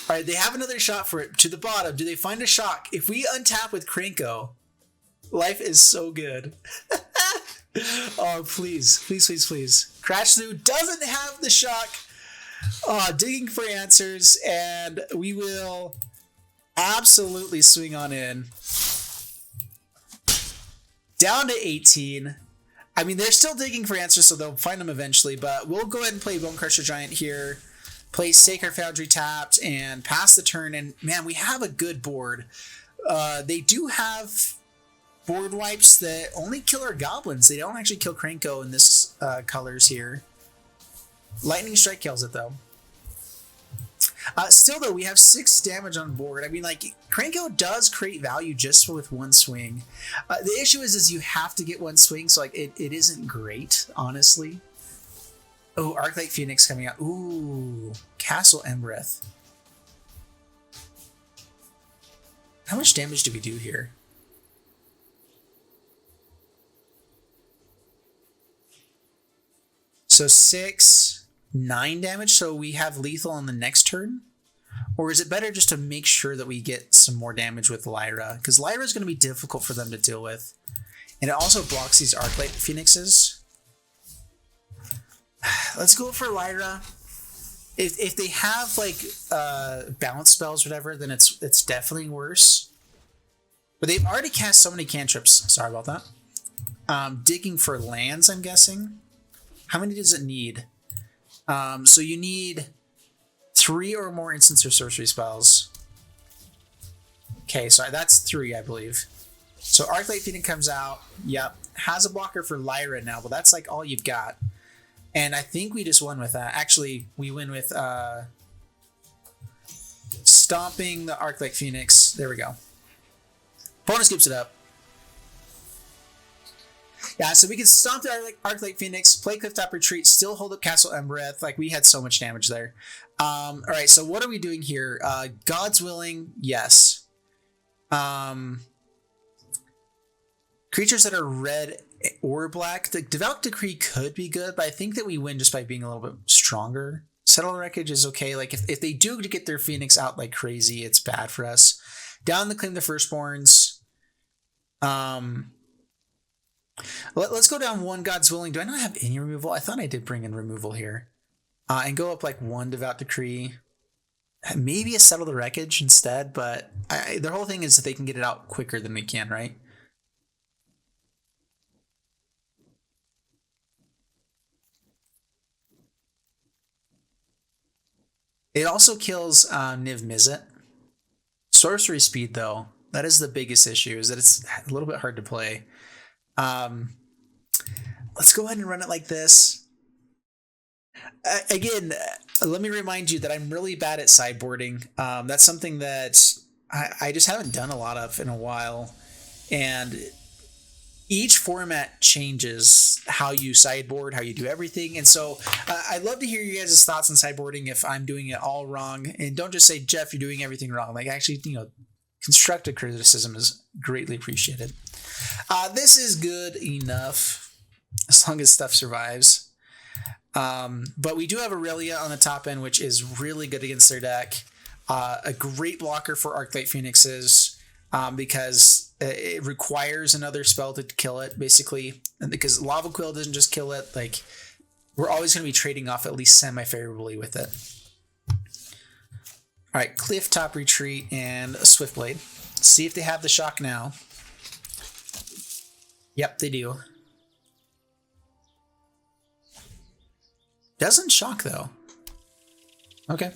All right, they have another shot for it to the bottom. Do they find a shock? If we untap with Krenko, life is so good. Oh, please, please, please, please. Crash Through doesn't have the shock. Digging for answers, and we will absolutely swing on in. Down to 18. I mean, they're still digging for answers, so they'll find them eventually, but we'll go ahead and play Bone Crusher Giant here, play Sacred Foundry tapped, and pass the turn, and man, we have a good board. They do have board wipes that only kill our goblins. They don't actually kill Krenko in this colors here. Lightning Strike kills it, though. Still, though, we have 6 damage on board. I mean, like, Krenko does create value just with one swing. The issue is you have to get one swing, so, like, it isn't great, honestly. Oh, Arclight Phoenix coming out. Ooh, Castle Embereth. How much damage do we do here? So 6, 9 damage, so we have lethal on the next turn? Or is it better just to make sure that we get some more damage with Lyra? Because Lyra is going to be difficult for them to deal with. And it also blocks these Arclight Phoenixes. Let's go for Lyra. If they have like balance spells or whatever, then it's definitely worse. But they've already cast so many cantrips. Sorry about that. Digging for lands, I'm guessing. How many does it need? So you need 3 or more instants or sorcery spells. Okay, so that's 3, I believe. So Arclight Phoenix comes out. Yep. Has a blocker for Lyra now, but that's like all you've got. And I think we just won with that. Actually, we win with stomping the Arclight Phoenix. There we go. Bonus scoops it up. Yeah, so we can stomp the Arclight Phoenix, play Clifftop Retreat, still hold up Castle Embereth. Like, we had so much damage there. All right, so what are we doing here? God's Willing, yes. Creatures that are red or black. The Devout Decree could be good, but I think that we win just by being a little bit stronger. Settle Wreckage is okay. Like, if they do get their Phoenix out like crazy, it's bad for us. Down the Claim the Firstborns. Let's go down 1 God's Willing. Do I not have any removal? I thought I did bring in removal here. And go up like 1 Devout Decree. Maybe a Settle the Wreckage instead, but their whole thing is that they can get it out quicker than we can, right? It also kills Niv Mizzet. Sorcery speed, though, that is the biggest issue, is that it's a little bit hard to play. Let's go ahead and run it like this. Again, let me remind you that I'm really bad at sideboarding. That's something that I just haven't done a lot of in a while. And each format changes how you sideboard, how you do everything. And so I'd love to hear you guys' thoughts on sideboarding if I'm doing it all wrong. And don't just say, Jeff, you're doing everything wrong. Like, actually, constructive criticism is greatly appreciated. This is good enough as long as stuff survives. But we do have Aurelia on the top end, which is really good against their deck. A great blocker for Arclight Phoenixes because it requires another spell to kill it, basically. And because Lava Quill doesn't just kill it, like, we're always going to be trading off at least semi-favorably with it. All right, Clifftop Retreat and a Swiftblade. See if they have the shock now. Yep, they do. Doesn't shock, though. Okay.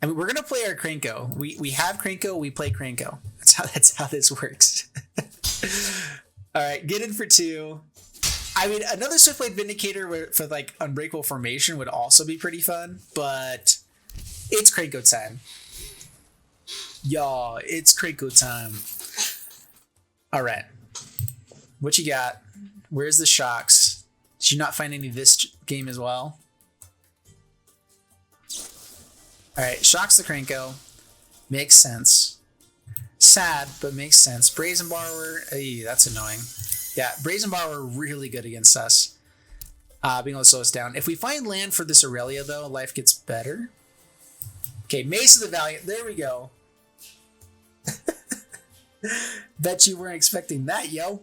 I mean, we're going to play our Krenko. We have Krenko, we play Krenko. That's how this works. All right, get in for 2. I mean, another Swiftblade Vindicator for, like, Unbreakable Formation would also be pretty fun, but it's Krenko time. Y'all, it's Krenko time. All right. What you got? Where's the shocks? Did you not find any this game as well? All right, shocks the Krenko. Makes sense. Sad, but makes sense. Brazen Borrower, that's annoying. Yeah, Brazen Borrower really good against us. Being able to slow us down. If we find land for this Aurelia, though, life gets better. Okay, Mace of the Valiant. There we go. Bet you weren't expecting that, yo.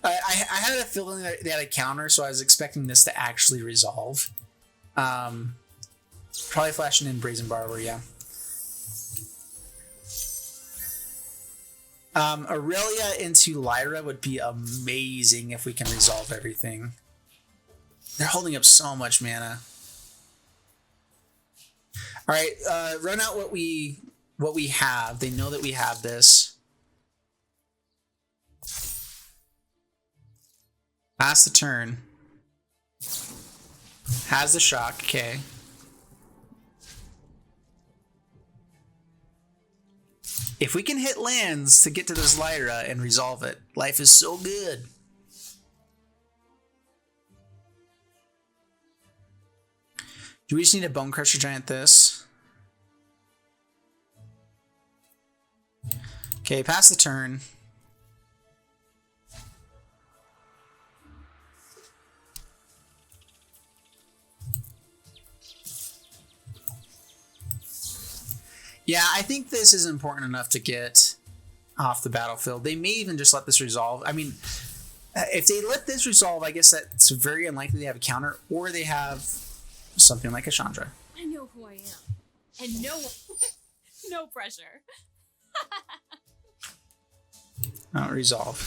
I had a feeling that they had a counter, so I was expecting this to actually resolve. Probably flashing in Brazen Borrower, yeah. Aurelia into Lyra would be amazing if we can resolve everything. They're holding up so much mana. All right, run out what we have. They know that we have this. Pass the turn. Has the shock. Okay. If we can hit lands to get to this Lyra and resolve it, life is so good. Do we just need a Bone Crusher Giant this? Okay, pass the turn. Yeah, I think this is important enough to get off the battlefield. They may even just let this resolve. I mean, if they let this resolve, I guess that's very unlikely they have a counter, or they have something like a Chandra. I know who I am. And no one... no pressure. Resolve.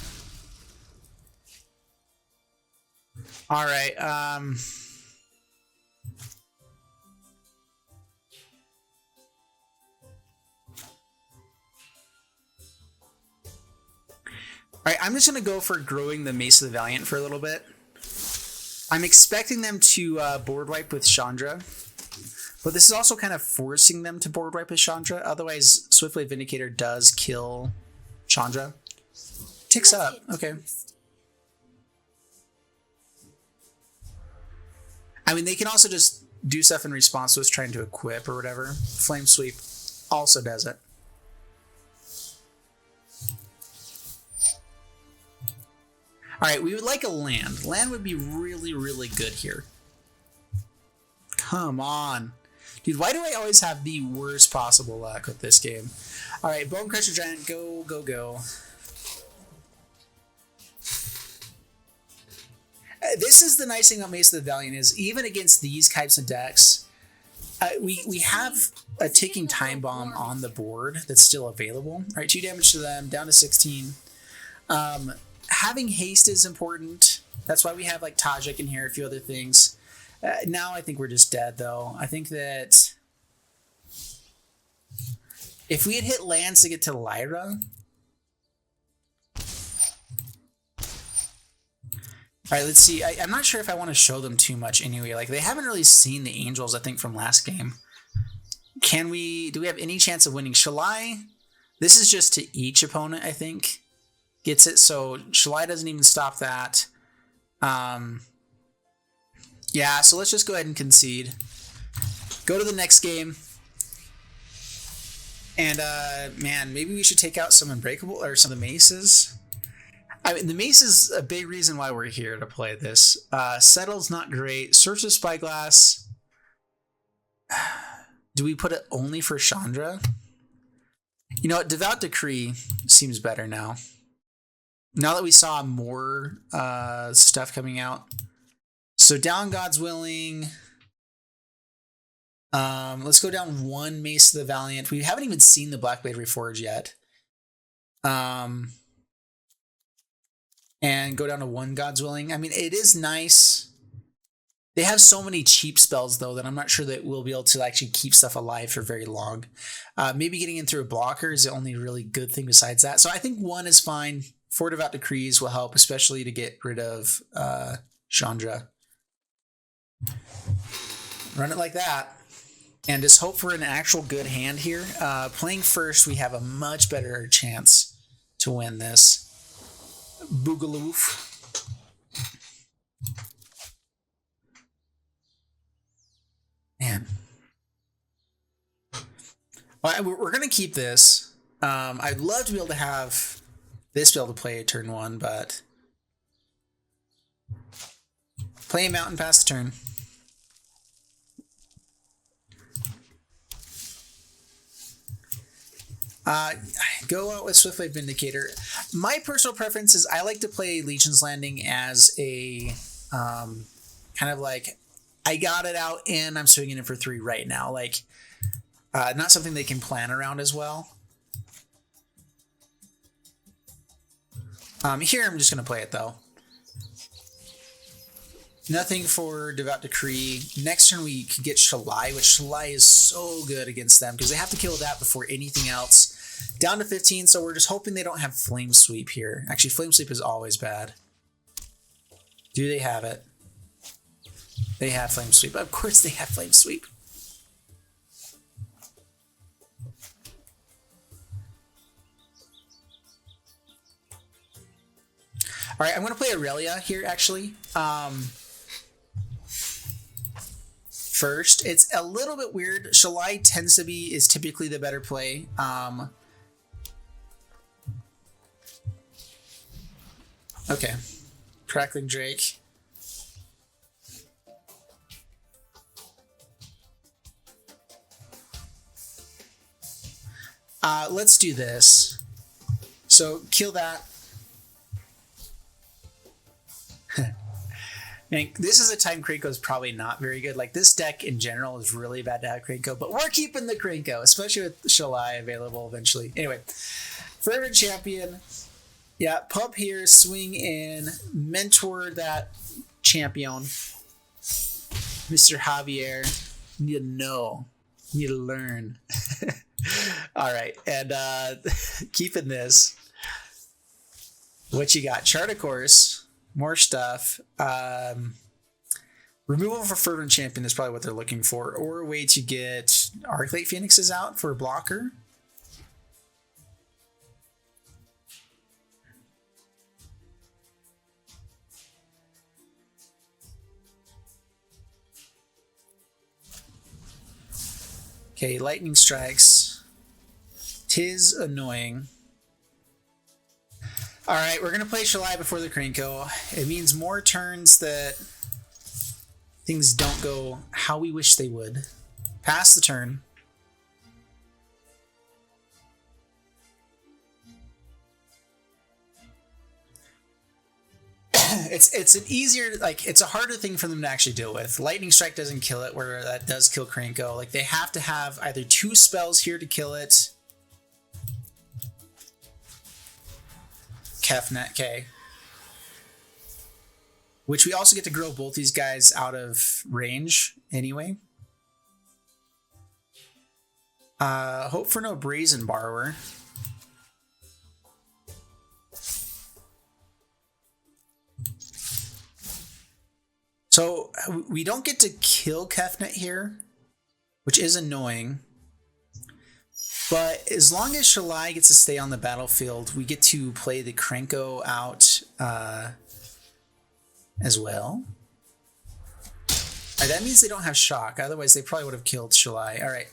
All right. All right, I'm just going to go for growing the Mace of the Valiant for a little bit. I'm expecting them to board wipe with Chandra, but this is also kind of forcing them to board wipe with Chandra. Otherwise, Swiftblade Vindicator does kill Chandra. Ticks up. Okay. I mean, they can also just do stuff in response to us trying to equip or whatever. Flame Sweep also does it. All right, we would like a land. Land would be really, really good here. Come on. Dude, why do I always have the worst possible luck with this game? All right, Bone Crusher Giant, go, go, go. This is the nice thing about Mace of the Valiant is even against these types of decks, we have a ticking time bomb on the board that's still available. All right, 2 damage to them, down to 16. Having haste is important. That's why we have like Tajik in here, a few other things. Now I think we're just dead though. I think that if we had hit lands to get to Lyra. All right, let's see. I'm not sure if I want to show them too much anyway. Like they haven't really seen the Angels, I think, from last game. Do we have any chance of winning? Shalai? This is just to each opponent, I think. Gets it, so Shalai doesn't even stop that. Yeah, so let's just go ahead and concede. Go to the next game. And, man, maybe we should take out some Unbreakable or some of the Maces. I mean, the Mace is a big reason why we're here to play this. Settle's not great. Search the Spyglass. Do we put it only for Chandra? You know what? Devout Decree seems better now. Now that we saw more stuff coming out. So down God's Willing. Let's go down 1 Mace of the Valiant. We haven't even seen the Blackblade Reforge yet. And go down to 1 God's Willing. I mean, it is nice. They have so many cheap spells, though, that I'm not sure that we'll be able to actually keep stuff alive for very long. Maybe getting in through a blocker is the only really good thing besides that. So I think 1 is fine. 4 Devout Decrees will help, especially to get rid of Chandra. Run it like that. And just hope for an actual good hand here. Playing first, we have a much better chance to win this. Boogaloof. Man. Well, we're going to keep this. I'd love to be able to have this be able to play turn 1, but play a mountain pass the turn. Go out with Swiftblade Vindicator. My personal preference is I like to play Legion's Landing as a kind of like I got it out and I'm swinging it for 3 right now. Like not something they can plan around as well. Here I'm just going to play it though. Nothing for Devout Decree. Next turn we can get Shalai, which Shalai is so good against them because they have to kill that before anything else. Down to 15, so we're just hoping they don't have Flame Sweep here. Actually, Flame Sweep is always bad. Do they have it? They have Flame Sweep. Of course they have Flame Sweep. All right, I'm going to play Aurelia here, actually. First, it's a little bit weird. Shalai is typically the better play. Okay, Crackling Drake. Let's do this. So kill that. And this is a time Krenko is probably not very good. Like this deck in general is really bad to have Krenko, but we're keeping the Krenko, especially with Shalai available eventually. Anyway, Fervent Champion. Yeah, Pump here, swing in, mentor that champion. Mr. Javier. Need to know. Need to learn. All right, and keeping this. What you got? Chart a course. More stuff. Removal for Fervent Champion is probably what they're looking for. Or a way to get Arclight Phoenixes out for a blocker. Okay, Lightning Strikes. Tis annoying. All right, we're going to play Shalai before the Krenko. It means more turns that things don't go how we wish they would. Pass the turn. It's an easier, like, it's a harder thing for them to actually deal with. Lightning Strike doesn't kill it, where that does kill Krenko. Like, they have to have either 2 spells here to kill it. Kefnet K. Which we also get to grow both these guys out of range anyway. Hope for no Brazen Borrower. So we don't get to kill Kefnet here, which is annoying. But as long as Shalai gets to stay on the battlefield, we get to play the Krenko out as well. Right, that means they don't have shock. Otherwise, they probably would have killed Shalai. All right.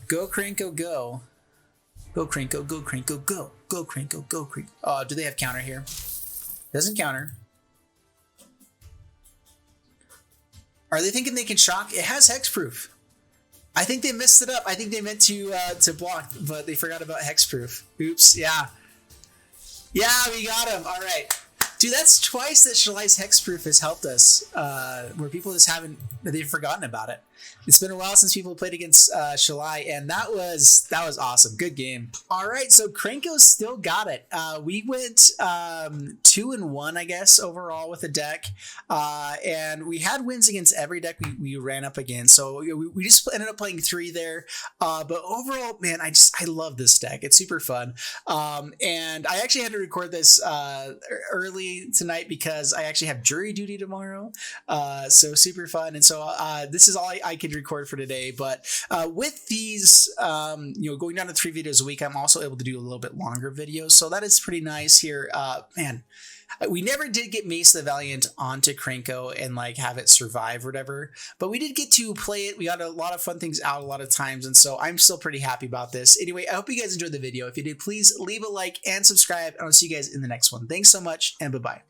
Go Krenko, go. Go Krenko, go Krenko, go. Go Krenko, go Krenko. Oh, do they have counter here? Doesn't counter. Are they thinking they can shock? It has hexproof. I think they messed it up. I think they meant to block, but they forgot about hexproof. Oops. Yeah. Yeah, we got him. All right. Dude, that's twice that Shalai's hexproof has helped us, where people just they've forgotten about it. It's been a while since people played against Shalai, and that was awesome. Good game. All right, so Krenko still got it. We went 2-1, I guess, overall with the deck, and we had wins against every deck we ran up against. So we just ended up playing 3 there, but overall, man, I love this deck. It's super fun, and I actually had to record this early tonight because I actually have jury duty tomorrow. So super fun, and so this is all I could record for today. But with these, going down to 3 videos a week, I'm also able to do a little bit longer videos. So that is pretty nice here. Man, we never did get Mace the Valiant onto Krenko and like have it survive or whatever, but we did get to play it. We got a lot of fun things out a lot of times, and so I'm still pretty happy about this. Anyway, I hope you guys enjoyed the video. If you did, please leave a like and subscribe, and I'll see you guys in the next one. Thanks so much, and bye-bye.